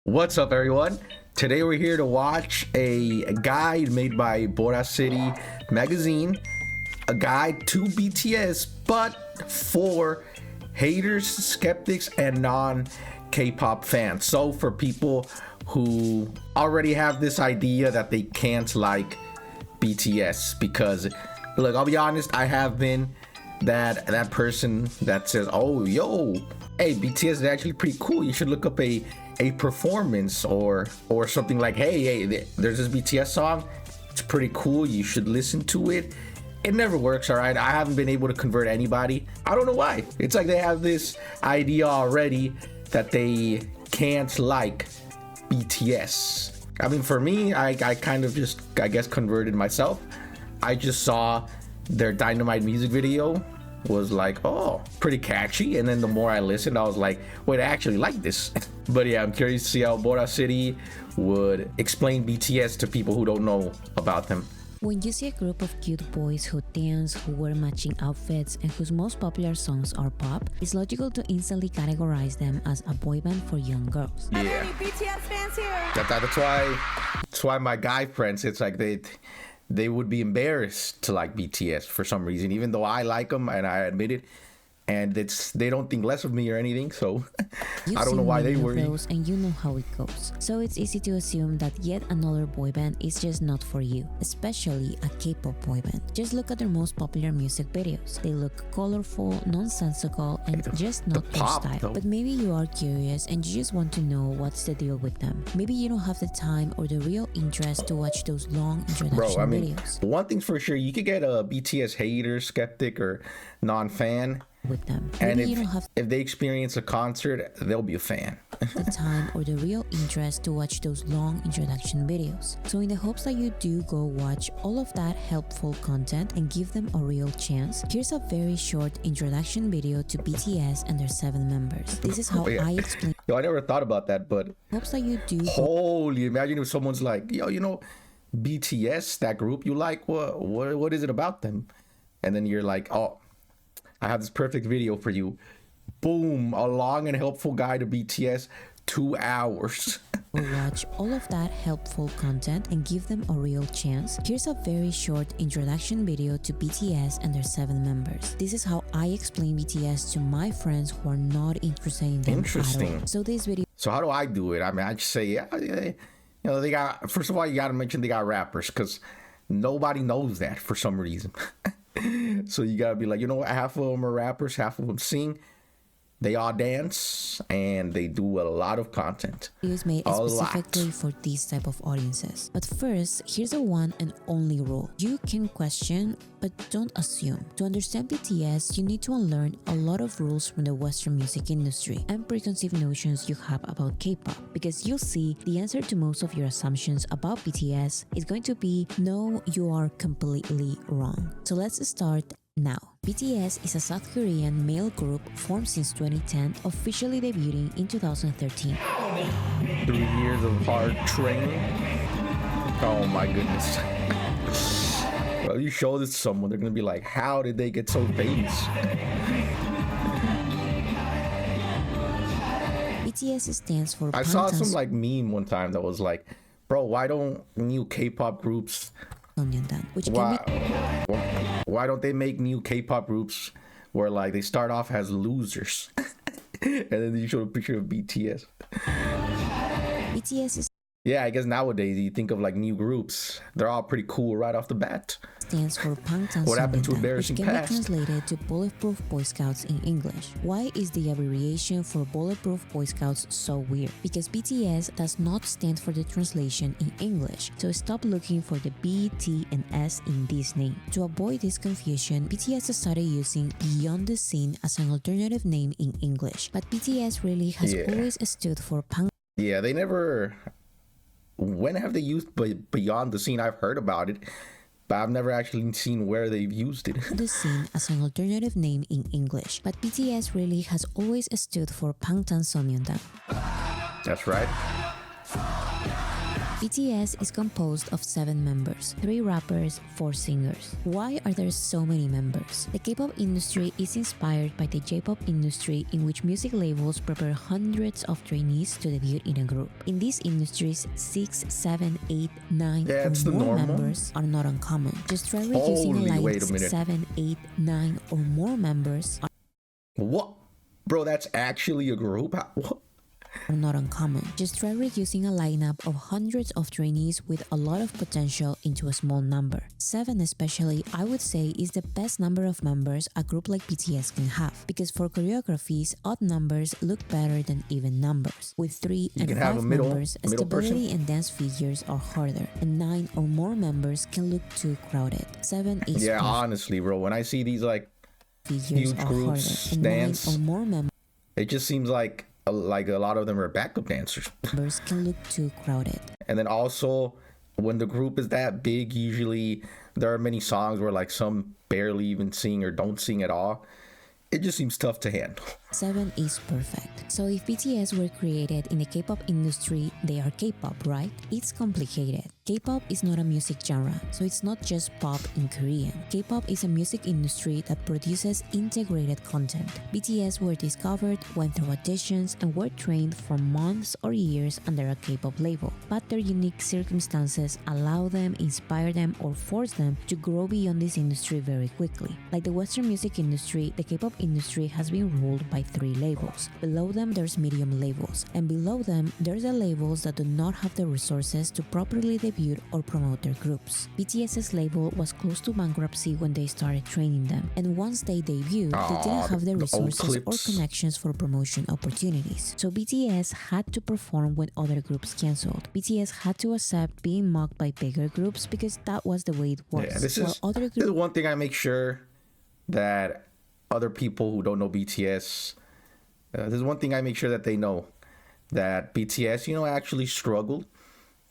What's up, everyone? Today we're here to watch a guide made by Bora City magazine, a guide to BTS, but for haters, skeptics, and non-K-pop fans. So for people who already have this idea that they can't like BTS, because look, I'll be honest, I have been that person that says, oh, yo, hey, BTS is actually pretty cool, you should look up a performance or something. Like, hey, there's this BTS song, it's pretty cool, you should listen to it. It never works. All right, I haven't been able to convert anybody. I don't know why. It's like they have this idea already that they can't like BTS. I mean, for me, I kind of just, I guess, converted myself. I just saw their Dynamite music video, was like, oh, pretty catchy, and then the more I listened, I was like, wait, I actually like this. But yeah, I'm curious to see how Bora City would explain BTS to people who don't know about them. When you see a group of cute boys who dance, who wear matching outfits, and whose most popular songs are pop, it's logical to instantly categorize them as a boy band for young girls. Are there any BTS fans here? That's why my guy friends, it's like they would be embarrassed to like BTS for some reason, even though I like them and I admit it, and they don't think less of me or anything. So I don't know why they worry. And you know how it goes. So it's easy to assume that yet another boy band is just not for you, especially a K-pop boy band. Just look at their most popular music videos. They look colorful, nonsensical, and just not your style. Though. But maybe you are curious and you just want to know what's the deal with them. Maybe you don't have the time or the real interest to watch those long introduction videos. One thing's for sure, you could get a BTS hater, skeptic, or non-fan with them. And Maybe you don't have if they experience a concert, they'll be a fan. the time or the real interest to watch those long introduction videos. So in the hopes that you do go watch all of that helpful content and give them a real chance, here's a very short introduction video to BTS and their 7 members. This is how I explain. Yo, I never thought about that, but hopes that you do. Holy, imagine if someone's like, yo, you know, BTS, that group you like, what is it about them? And then you're like, oh, I have this perfect video for you. Boom, a long and helpful guide to BTS, 2 hours. Watch all of that helpful content and give them a real chance. Here's a very short introduction video to BTS and their 7 members. This is how I explain BTS to my friends who are not interested in them at all. So this video. So how do I do it? I mean, I just say, yeah, you know, they got, first of all, you got to mention they got rappers, because nobody knows that for some reason. So you gotta be like, you know what, half of them are rappers, half of them sing, they all dance, and they do a lot of content. It was made specifically for these type of audiences. But first, here's a one and only rule. You can question, but don't assume. To understand BTS, you need to unlearn a lot of rules from the Western music industry and preconceived notions you have about K-pop. Because you'll see, the answer to most of your assumptions about BTS is going to be, no, you are completely wrong. So let's start now. BTS is a South Korean male group formed since 2010, officially debuting in 2013. 3 years of hard training. Oh my goodness. Well, you show this to someone, they're gonna be like, how did they get so famous? BTS stands for I saw some like meme one time that was like, bro, why don't new K-pop groups why don't they make new K-pop groups where like they start off as losers and then you show a picture of BTS. BTS is I guess nowadays you think of like new groups, they're all pretty cool right off the bat. Stands for What happened to embarrassing which can past? be translated to Bulletproof Boy Scouts in English. Why is the abbreviation for Bulletproof Boy Scouts so weird? Because BTS does not stand for the translation in English, so stop looking for the B, T, and S in this name. To avoid this confusion, BTS started using Beyond the Scene as an alternative name in English, but BTS really has always stood for punk. Yeah, they never. When have they used Beyond the Scene? I've heard about it, but I've never actually seen where they've used it. The scene as an alternative name in English, but BTS really has always stood for Bangtan. That's right. BTS is composed of 7 members, 3 rappers, 4 singers. Why are there so many members? The K-pop industry is inspired by the J-pop industry, in which music labels prepare hundreds of trainees to debut in a group. In these industries, 6, 7, 8, 9 Yeah, it's or the more normal. members are not uncommon. Just try reducing a line wait a of minute. 7, 8, 9 or more members What? Bro, that's actually a group? What? are not uncommon. Just try reducing a lineup of hundreds of trainees with a lot of potential into a small number. 7 especially, I would say, is the best number of members a group like BTS can have, because for choreographies, odd numbers look better than even numbers. With 3 and can have 5 a middle members, person. stability and dance figures are harder, and 9 or more members can look too crowded. 7 is Yeah, perfect. honestly, bro, when I see these like Figures huge are groups harder, and dance, 9 or more members it just seems like a lot of them are backup dancers. can look too crowded. And then also, when the group is that big, usually there are many songs where like some barely even sing or don't sing at all. It just seems tough to handle. 7 is perfect. So if BTS were created in the K-pop industry, they are K-pop, right? It's complicated. K-pop is not a music genre, so it's not just pop in Korean. K-pop is a music industry that produces integrated content. BTS were discovered, went through auditions, and were trained for months or years under a K-pop label. But their unique circumstances allow them, inspire them, or force them to grow beyond this industry very quickly. Like the Western music industry, the K-pop industry has been ruled by 3 labels. Below them, there's medium labels, and below them, there's the labels that do not have the resources to properly debut or promote their groups. BTS's label was close to bankruptcy when they started training them, and once they debuted, they didn't have the the old resources or clips. connections for promotion opportunities. So BTS had to perform when other groups canceled. BTS had to accept being mocked by bigger groups because that was the way it was. Yeah, this While is other this is one thing I make sure that other people who don't know BTS, this is one thing I make sure that they know, that BTS, actually struggled.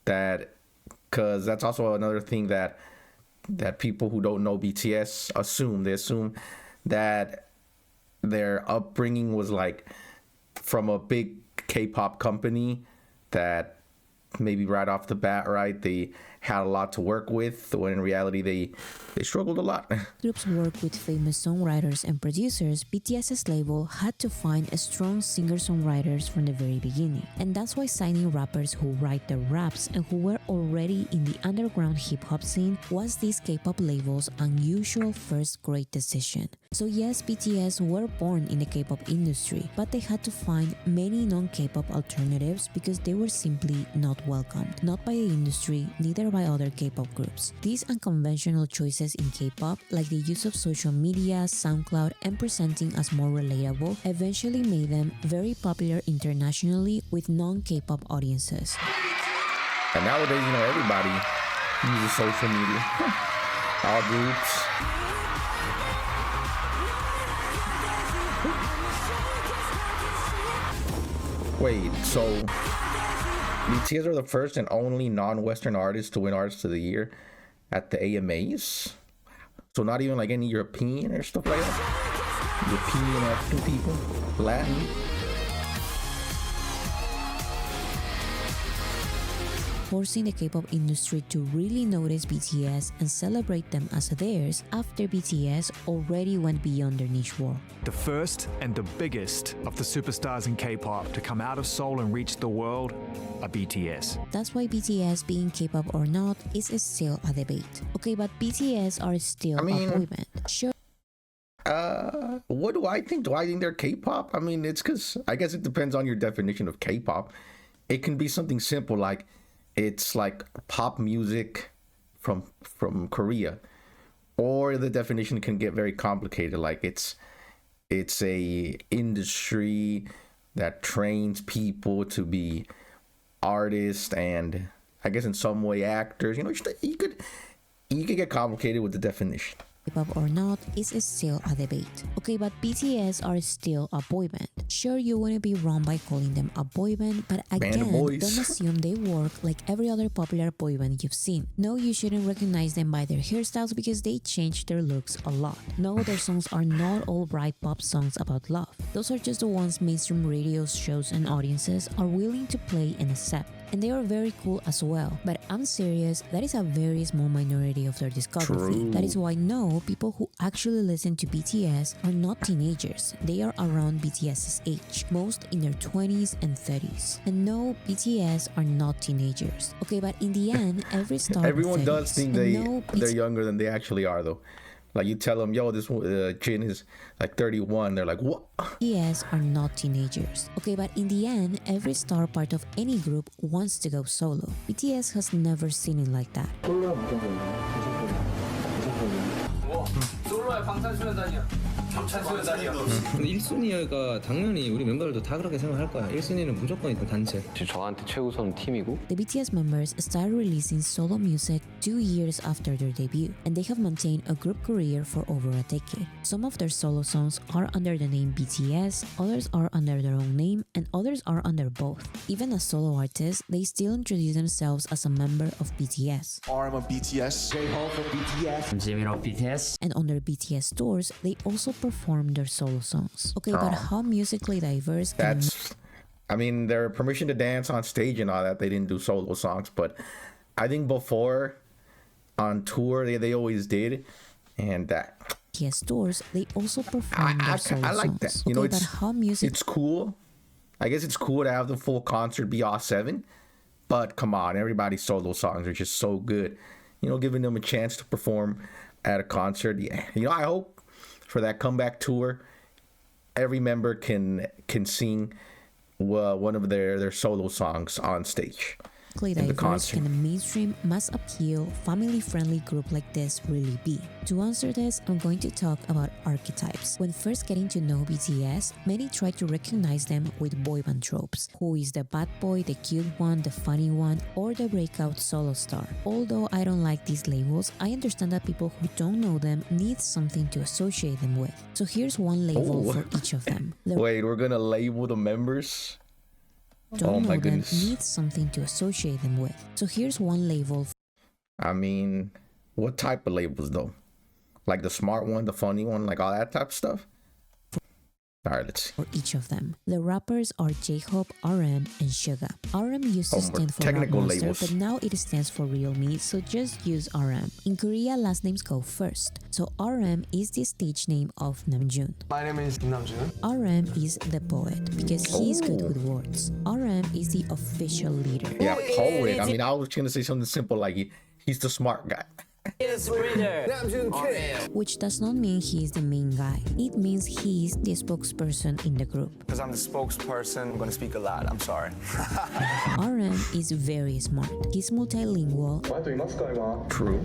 That, because that's also another thing that people who don't know BTS assume. They assume that their upbringing was like from a big K-pop company, that maybe right off the bat, right, they had a lot to work with, when in reality they struggled a lot. groups work with famous songwriters and producers, BTS's label had to find a strong singer-songwriters from the very beginning. And that's why signing rappers who write their raps and who were already in the underground hip-hop scene was this K-pop label's unusual first great decision. So yes, BTS were born in the K-pop industry, but they had to find many non-K-pop alternatives because they were simply not welcomed, not by the industry, neither by other K-pop groups. These unconventional choices in K-pop, like the use of social media, SoundCloud, and presenting as more relatable, eventually made them very popular internationally with non-K-pop audiences. And nowadays, everybody uses social media. All groups. Wait, so BTS are the first and only non-Western artists to win Artist of the Year at the AMAs? So not even like any European or stuff like that? European, African people? Latin? Forcing the K-pop industry to really notice BTS and celebrate them as theirs after BTS already went beyond their niche world. The first and the biggest of the superstars in K-pop to come out of Seoul and reach the world are BTS. That's why BTS being K-pop or not is still a debate. Okay, but BTS are still a boy band. Sure, What do I think? Do I think they're K-pop? I mean, it's because I guess it depends on your definition of K-pop. It can be something simple like it's like pop music from Korea, or the definition can get very complicated. Like it's a industry that trains people to be artists and I guess in some way actors. You could get complicated with the definition. K-pop or not is still a debate. Okay, but BTS are still a boy band. Sure, you wouldn't be wrong by calling them a boy band, but again, don't assume they work like every other popular boy band you've seen. No, you shouldn't recognize them by their hairstyles because they change their looks a lot. No, their songs are not all bright pop songs about love. Those are just the ones mainstream radio shows and audiences are willing to play and accept. and they are very cool as well. But I'm serious, that is a very small minority of their discography. True. That is why no, people who actually listen to BTS are not teenagers. They are around BTS's age, most in their 20s and 30s. And no, BTS are not teenagers. Okay, but in the end, every star Everyone does think they're BTS younger than they actually are, though. Like you tell them, yo, this Jin is like 31. They're like, what? are not teenagers. Okay, but in the end, every star part of any group wants to go solo. BTS has never seen it like that. 솔로의 방탄소년단이야. 방탄소년단이야. 근데 1순위가 당연히 우리 멤버들도 다 그렇게 생각할 거야. 1순위는 무조건 일단 단체. 저한테 최우선 팀이고 The BTS members started releasing solo music 2 years after their debut, and they have maintained a group career for over a decade. Some of their solo songs are under the name BTS, others are under their own name, and others are under both. Even as solo artists, they still introduce themselves as a member of BTS. I'm a BTS. J-Hope for BTS. Jimin of BTS. And on their BTS tours, they also perform their solo songs. Okay, but how musically diverse can I mean, their permission to dance on stage and all that, they didn't do solo songs, but I think before on tour they always did, and that BTS tours, they also perform their solo I like songs. that. You know, Okay, but how it's cool. I guess it's cool to have the full concert be all 7, but come on, everybody's solo songs are just so good. You know, giving them a chance to perform at a concert. Yeah, you know, I hope for that comeback tour, every member can sing one of their solo songs on stage. diverse can a mainstream, mass appeal, family-friendly group like this really be? To answer this, I'm going to talk about archetypes. When first getting to know BTS, many try to recognize them with boy band tropes. Who is the bad boy, the cute one, the funny one, or the breakout solo star? Although I don't like these labels, I understand that people who don't know them need something to associate them with. So here's one label for each of them. Wait, we're gonna label the members? Don't know them needs something to associate them with. So here's one label. I mean, what type of labels though? Like the smart one, the funny one, like all that type of stuff? Alright, let's see. For each of them. The rappers are J-Hope, RM, and Suga. RM used to stand for Rap Monster, but now it stands for Real Me, so just use RM. In Korea, last names go first. So RM is the stage name of Namjoon. My name is Namjoon. RM is the poet, because he's good with words. RM is the official leader. Yeah, poet. I mean, I was gonna say something simple like he's the smart guy. Which does not mean he is the main guy. It means he is the spokesperson in the group. Because I'm the spokesperson, I'm gonna speak a lot. I'm sorry. RM is very smart. He's multilingual. True.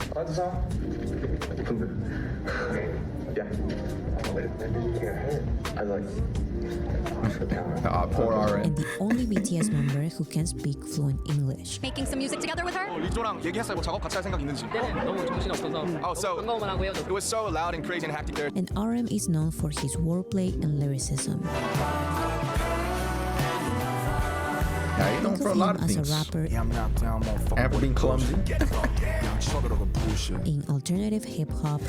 Poor RM. And the only BTS member who can speak fluent English. Making some music together with her? 리조랑 얘기했어요. 뭐 작업 같이 할 생각 있는지. 너무 정신없어서. Oh, so it was so loud and crazy and hectic there. And RM is known for his wordplay and lyricism. Yeah, he's known Think for a of lot him of as a things. rapper After being clumsy. in alternative hip-hop,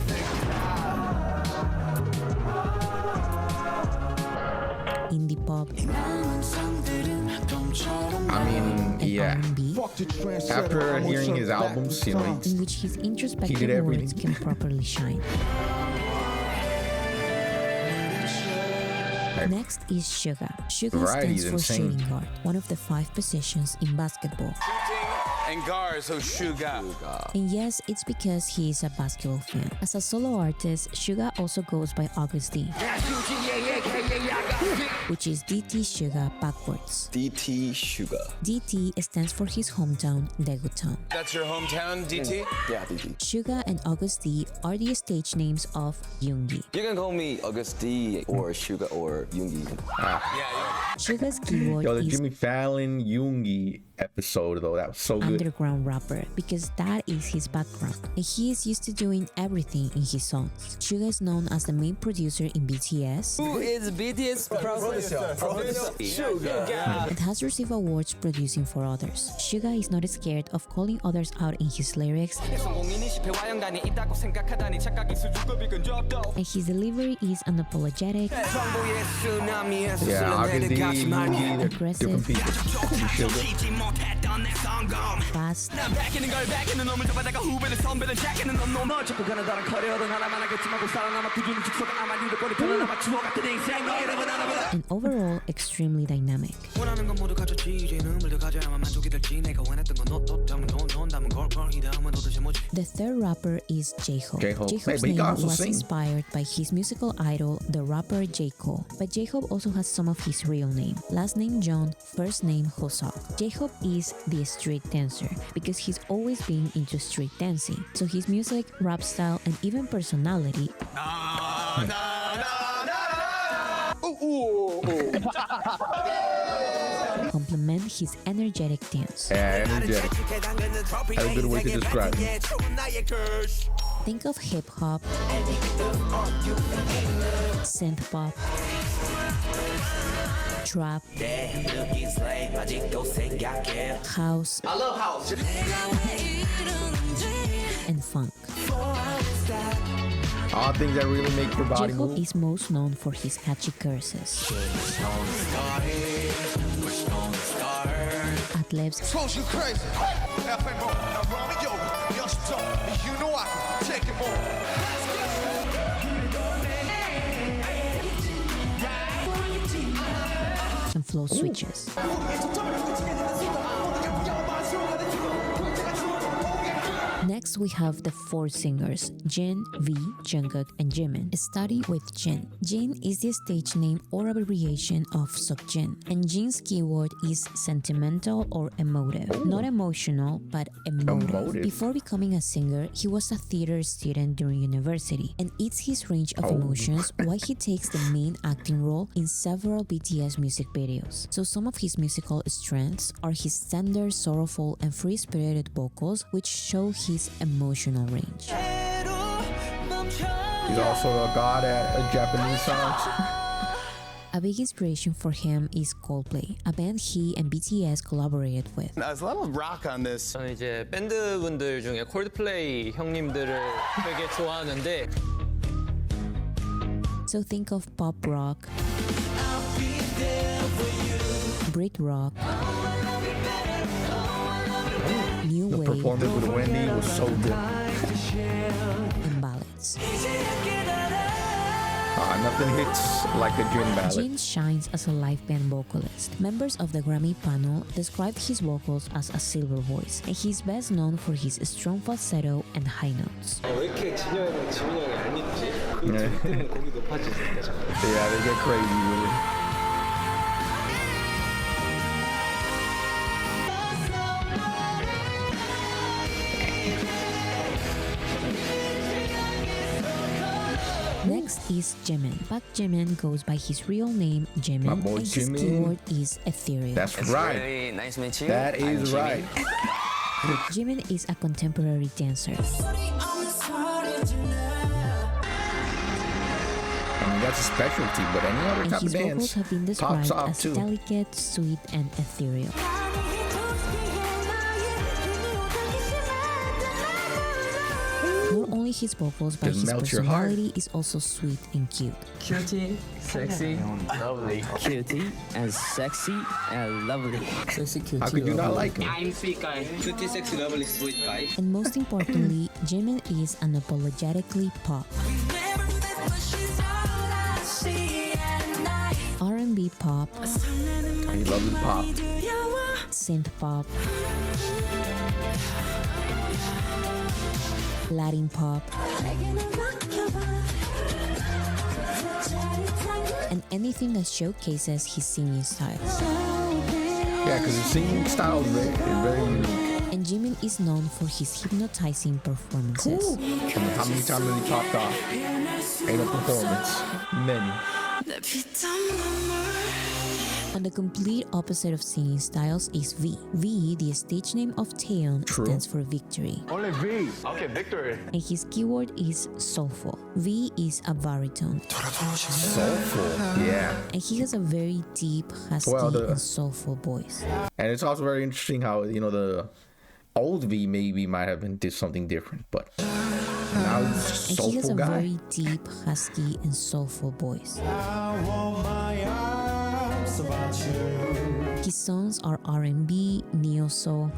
indie pop, I mean, and yeah. R&B, After hearing his albums, you know, in which his introspective everything. words can properly shine. Next is Suga. Suga Variety stands is for insane. shooting guard, one of the 5 positions in basketball. And guards, so Suga. And yes, it's because he is a basketball fan. As a solo artist, Suga also goes by Augustine, which is DT Suga backwards. DT Suga. DT stands for his hometown, Daegutan. That's your hometown, DT? Yeah, DT. Suga and Auguste are the stage names of Yoongi. You can call me Auguste or Suga or Yoongi. Suga's keyword Yo, the is Jimmy Fallon Yoongi episode though, that was so good. underground rapper because that is his background and he is used to doing everything in his songs. Suga is known as the main producer in BTS. Who is BTS president? and has received awards producing for others. Suga is not scared of calling others out in his lyrics, and his delivery is unapologetic, Yeah, obviously, they're aggressive, different people. Sugar. fast, and overall extremely dynamic. The third rapper is J-Hope. J-Hope. Hey, J-Hope's but he name can also was sing. inspired by his musical idol, the rapper J. Cole. But J-Hope also has some of his real name. Last name John, first name Hosok. J-Hope is the street dancer because he's always been into street dancing. So his music, rap style, and even personality complement his energetic dance. Yeah, energetic. That's a good way to describe it. Think of hip-hop, synth-pop, trap, house, I love house. and funk. All things that really make your body J-Hope move. is most known for his catchy curses, ad-libs, Suppose you crazy. You know I can take it more. and flow switches. Next, we have the four singers, Jin, V, Jungkook, and Jimin. Starting with Jin. Jin is the stage name or abbreviation of Seokjin, and Jin's keyword is sentimental or emotive. Not emotional, but emotive. Before becoming a singer, he was a theater student during university, and it's his range of emotions why he takes the main acting role in several BTS music videos. So some of his musical strengths are his tender, sorrowful, and free-spirited vocals, which show his emotional range. He's also a god at Japanese songs. A big inspiration for him is Coldplay, a band he and BTS collaborated with. There's a lot of rock on this. 저는 이제 밴드분들 중에 콜드플레이 형님들을 되게 좋아하는데 So think of pop rock, Brit rock, new The wave, performance with Wendy was so good. and ballads. Nothing hits like a Jin ballad. Jin shines as a live band vocalist. Members of the Grammy panel described his vocals as a silver voice, and he's best known for his strong falsetto and high notes. 왜 이렇게 진영이랑 지민이 형이 안 입지? 그 네. 때문에 곡이 높아지니까 자꾸. Yeah, they get crazy with it. Next is Jimin. Park Jimin goes by his real name Jimin, My boy and his Jimin. keyword is ethereal. That's right. Very nice to meet you. That I'm is Jimmy. right. Jimin is a contemporary dancer. I mean, that's a specialty, but any other And type of his vocals dance have been tops described off as too. delicate, sweet, and ethereal. Not only his vocals, but Just his melt your heart. personality is also sweet and cute. Cutie, sexy, lovely. Cutie and sexy and lovely. Sexy, cutie, How could you not like him? I'm sweet guy. Cutie, sexy, lovely, sweet guy. And most importantly, Jimin is unapologetically pop. R&B pop, He loves pop. synth pop, Latin pop, and anything that showcases his singing style. Yeah, because his singing style is very unique. And Jimin is known for his hypnotizing performances. And how many times has he popped off? Ain't a performance. Many. And the complete opposite of singing styles is V. V, the stage name of Taeyeon, stands for victory. Only V. Okay, victory. And his keyword is soulful. V is a baritone. Soulful. Yeah. And he has a very deep, husky, and soulful voice. And it's also very interesting how, the old V maybe might have been did something different, but now he's a soulful and he has a guy. very deep, husky, and soulful voice. His songs are R&B, neo-soul,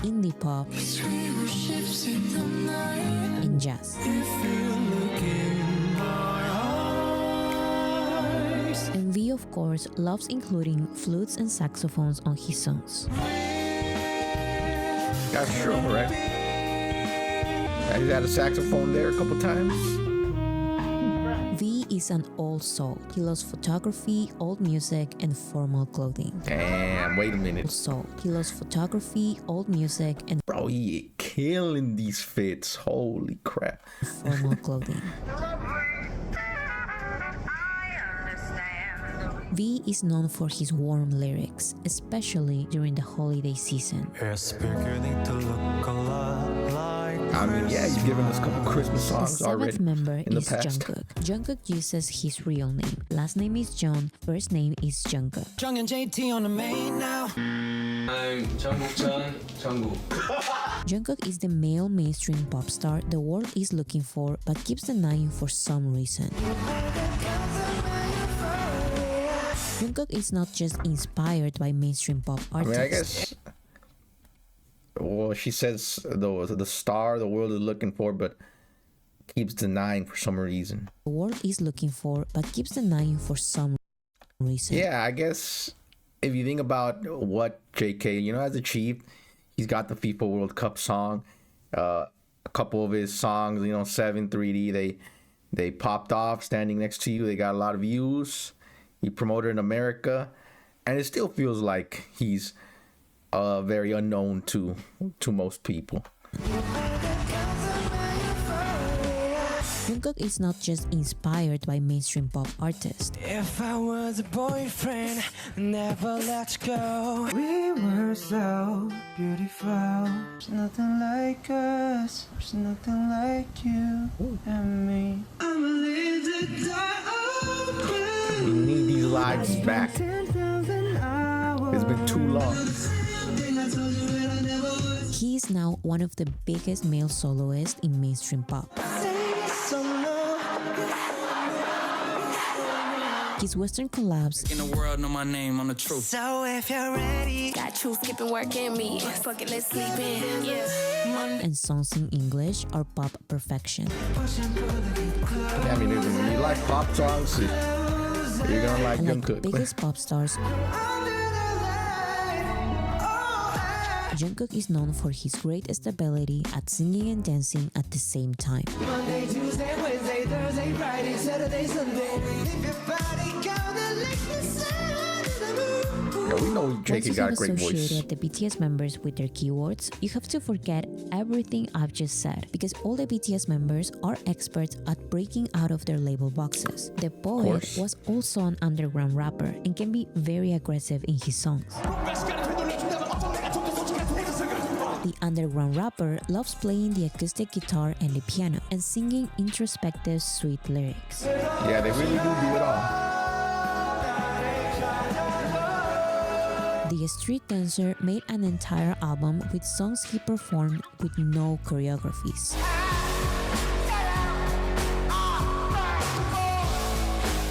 indie pop, and jazz. And V, of course, loves including flutes and saxophones on his songs. That's true, right? He's had a saxophone there a couple times. V is an old soul. He loves photography, old music, and formal clothing. Damn, wait a minute. Soul. He loves photography, old music, and Bro, he killing these fits. Holy crap. formal clothing. V is known for his warm lyrics, especially during the holiday season. I mean, yeah, he's given us a couple Christmas The songs already seventh member in the is past. Jungkook. Jungkook uses his real name. Last name is Jeon, first name is Jungkook. Jung and JT on the main now. I'm Jungkook. Jungkook is the male mainstream pop star the world is looking for but keeps denying for some reason. Jungkook is not just inspired by mainstream pop I artists. mean, I guess. Well, she says the star the world is looking for, but keeps denying for some reason. The world is looking for but keeps denying for some reason. Yeah, I guess if you think about what JK, has achieved, he's got the FIFA World Cup song. A couple of his songs, 7 3D, they popped off. Standing Next to You, they got a lot of views. He promoted in America, and it still feels like he's very unknown to most people. Jungkook is not just inspired by mainstream pop artists. If I was a boyfriend, never let you go. We were so beautiful. There's nothing like us. There's nothing like you and me. I'm a little We need these lives back. It's been too long. He is now one of the biggest male soloists in mainstream pop. His Western collabs in the world know my name on the truth. So if you're ready, Got truth, skipping work in me. Fuck it, let's sleep in. Yeah. and songs in English are pop perfection. I mean, when you like pop songs, you're gonna like And like the Jungkook. biggest pop stars, Jungkook is known for his great stability at singing and dancing at the same time. Monday, Tuesday, Wednesday, Thursday, Friday, Saturday, Sunday. If your body gonna lick the sun of the moon. Yeah, we know Once JK you got have a great voice. associated the BTS members with their keywords, you have to forget everything I've just said because all the BTS members are experts at breaking out of their label boxes. The poet course. was also an underground rapper and can be very aggressive in his songs. The underground rapper loves playing the acoustic guitar and the piano and singing introspective, sweet lyrics. Yeah, they really do it all. The street dancer made an entire album with songs he performed with no choreographies.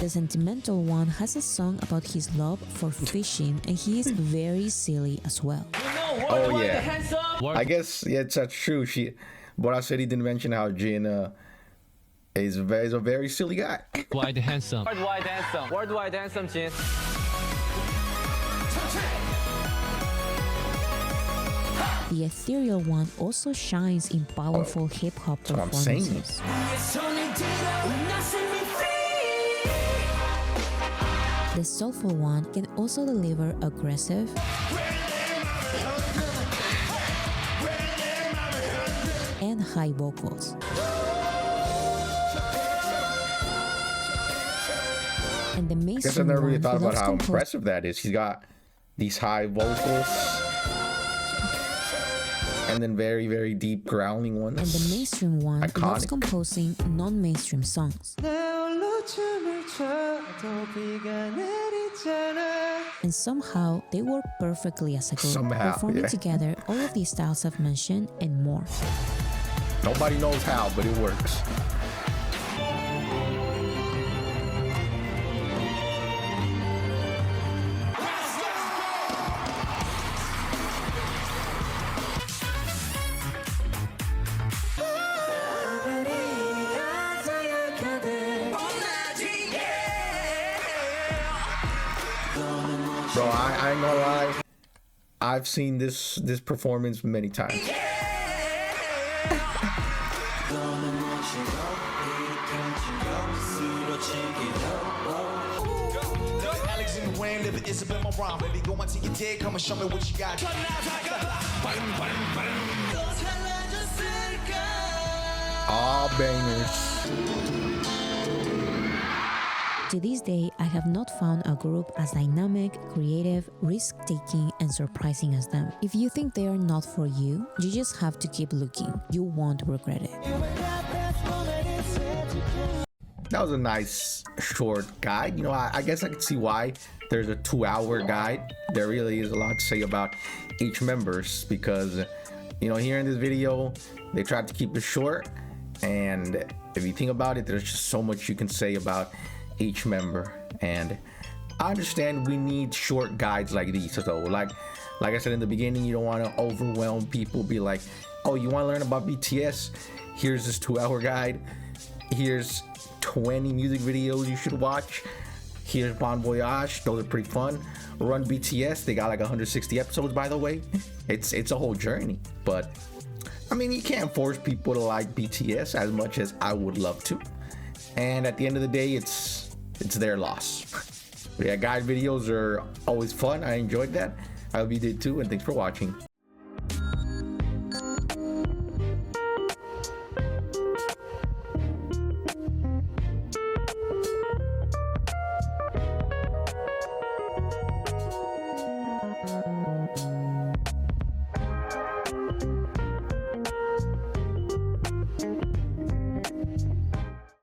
The sentimental one has a song about his love for fishing and he is very silly as well. Oh yeah, I guess that's true. But said he didn't mention how Jin is a very silly guy. Wide handsome. Worldwide handsome, Jin. The ethereal one also shines in powerful hip-hop what I'm saying. performances. The soulful one can also deliver aggressive and high vocals. And the I guess I mainstream never really one thought about loves how impressive that is. He's got these high vocals and then very, very deep growling ones. And the mainstream one loves Iconic. composing non-mainstream songs. And somehow they work perfectly as a group, Somehow, performing yeah. together all of these styles I've mentioned and more. Nobody knows how, but it works. Bro, I ain't gonna lie. I've seen this performance many times. All bangers. To this day, I have not found a group as dynamic, creative, risk-taking, and surprising as them. If you think they are not for you, you just have to keep looking. You won't regret it. That was a nice short guide. You know, I guess I could see why there's a 2-hour guide. There really is a lot to say about each members because, you know, here in this video, they tried to keep it short. And if you think about it, there's just so much you can say about each member. And I understand we need short guides like these. So like I said in the beginning, you don't want to overwhelm people. Be like, oh, you want to learn about BTS? Here's this 2-hour guide. Here's 20 music videos you should watch. Here's Bon Voyage. Those are pretty fun. Run BTS. They got like 160 episodes, by the way. It's a whole journey. But I mean, you can't force people to like BTS as much as I would love to. And at the end of the day, it's their loss. But yeah, guide videos are always fun. I enjoyed that. I hope you did too. And thanks for watching.